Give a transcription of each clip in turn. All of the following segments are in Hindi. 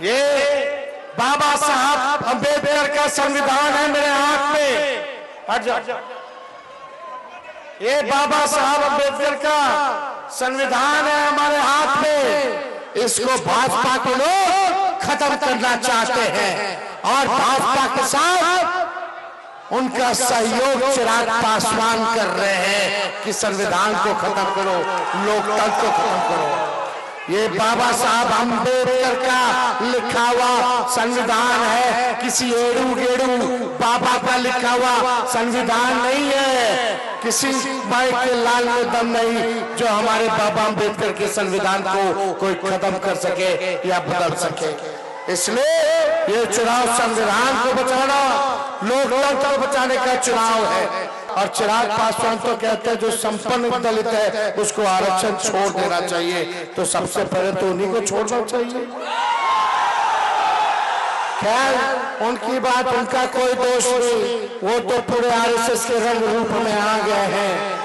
ये बाबा साहब अम्बेडकर का संविधान है मेरे हाथ में। हट जाओ। ये बाबा साहब अम्बेडकर का संविधान है हमारे हाथ में। इसको भाजपा के लोग खत्म करना चाहते हैं और भाजपा के साथ उनका सहयोग चिराग पासवान कर रहे हैं कि संविधान को खत्म करो, लोकतंत्र को खत्म करो। ये बाबा साहब अम्बेडकर का लिखा हुआ संविधान है, किसी एड़ू गेड़ू बाबा का लिखा हुआ संविधान नहीं है। किसी माई के लाल में दम नहीं जो हमारे बाबा अम्बेडकर के संविधान को कोई खत्म कर सके या बदल सके। इसलिए ये चुनाव संविधान को बचाना, लोकतंत्र को बचाने का चुनाव है। और चिराग पासवान तो कहते हैं जो संपन्न दलित है उसको आरक्षण छोड़ देना चाहिए, तो सबसे पहले तो उन्हीं को छोड़ना चाहिए। खैर उनकी बात, उनका कोई दोष नहीं, वो तो पूरे आरएसएस के रंग रूप में आ गए हैं।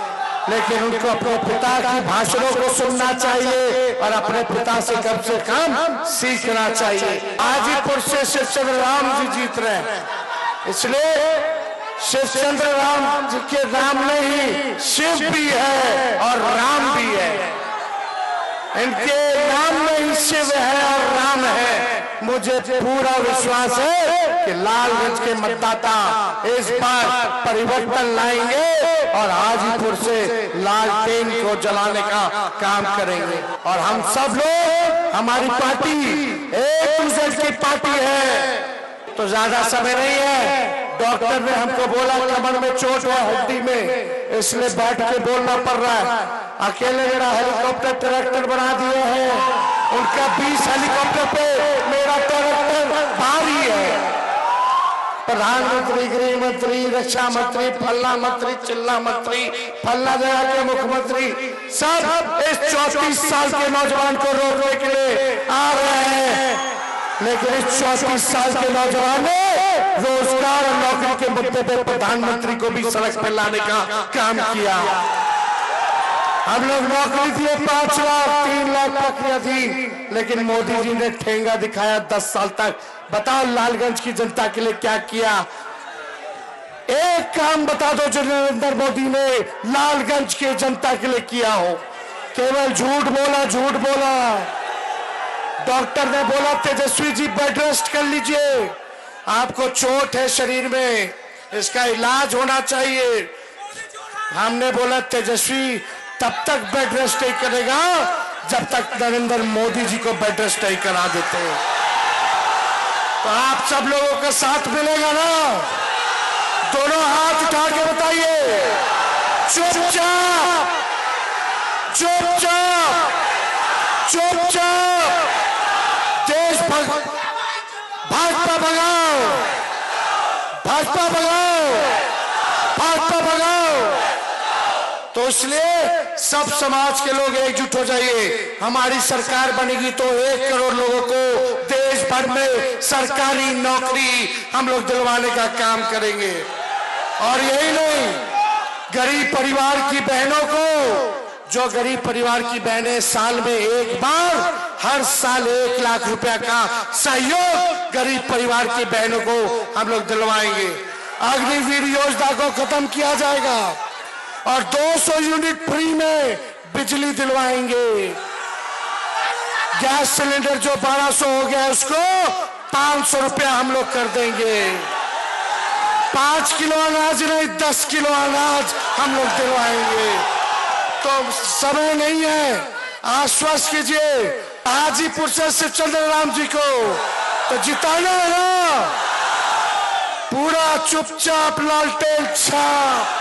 लेकिन उनको अपने पिता की भाषणों को सुनना चाहिए और अपने पिता से कम सीखना चाहिए। हाजीपुर से शिव चंद्र राम जी जीत रहे हैं, इसलिए शिव चंद्र राम जी के नाम नहीं, शिव भी है और राम भी है। इनके नाम में ही शिव है और राम है। मुझे पूरा विश्वास है कि लालगंज के मतदाता इस बार परिवर्तन लाएंगे और हाजीपुर से लालटेन को जलाने का काम करेंगे। और हम सब लोग, हमारी पार्टी एक दूसरे की पार्टी है, तो ज्यादा समय नहीं है। डॉक्टर ने हमको बोला कमर में चोट है, हड्डी में, इसलिए बैठ के बोलना पड़ रहा है। अकेले मेरा हेलीकॉप्टर ट्रैक्टर बना दिए हैं, उनका 20 हेलीकॉप्टर पे मेरा ट्रैक्टर भारी है। प्रधानमंत्री, गृह मंत्री, रक्षा मंत्री, फल्ला मंत्री, चिल्ला मंत्री, फल्ला जगह के मुख्यमंत्री सब इस 34 साल के नौजवान को रोकने के लिए आ रहे हैं। लेकिन इस 34 साल के नौजवान ने रोजगार और नौकरी के मुद्दे पर प्रधानमंत्री को भी सड़क पर लाने का काम किया। हम लोग नौकरी दिए 5 लाख, 3 लाख नौकरियां दी, लेकिन मोदी जी ने ठेंगा दिखाया 10 साल तक। बताओ लालगंज की जनता के लिए क्या किया? एक काम बता दो जो नरेंद्र मोदी ने लालगंज के जनता के लिए किया हो। केवल झूठ बोला, झूठ बोला। डॉक्टर ने बोला तेजस्वी जी बेड रेस्ट कर लीजिए, आपको चोट है शरीर में, इसका इलाज होना चाहिए। हमने बोला तेजस्वी तब तक बेड रेस्ट नहीं करेगा जब तक नरेंद्र मोदी जी को बेड रेस्ट नहीं करा देते। तो आप सब लोगों का साथ मिलेगा ना? दोनों हाथ उठा के बताइए, चुपचाप चुपचाप चुपचाप देश भाजपा भगाओ, भाजपा भगाओ, भाजपा भगाओ। तो इसलिए सब समाज के लोग एकजुट हो जाइए। हमारी सरकार बनेगी तो 1 करोड़ लोगों को देश भर में सरकारी नौकरी हम लोग दिलवाने का काम करेंगे। और यही नहीं, गरीब परिवार की बहनों को, जो गरीब परिवार की बहनें साल में एक बार, हर साल 1 लाख रुपया का सहयोग गरीब परिवार की बहनों को हम लोग दिलवाएंगे। अग्निवीर योजना को खत्म किया जाएगा और 200 यूनिट फ्री में बिजली दिलवाएंगे। गैस सिलेंडर जो 1200 हो गया उसको 500 रुपया हम लोग कर देंगे। 5 किलो अनाज नहीं 10 किलो अनाज हम लोग दिलवाएंगे। तो समय नहीं है, आश्वस्त कीजिए हाजीपुर से शिव चंद्र राम जी को तो जिताना है ना। पूरा चुपचाप लालटेन छाप।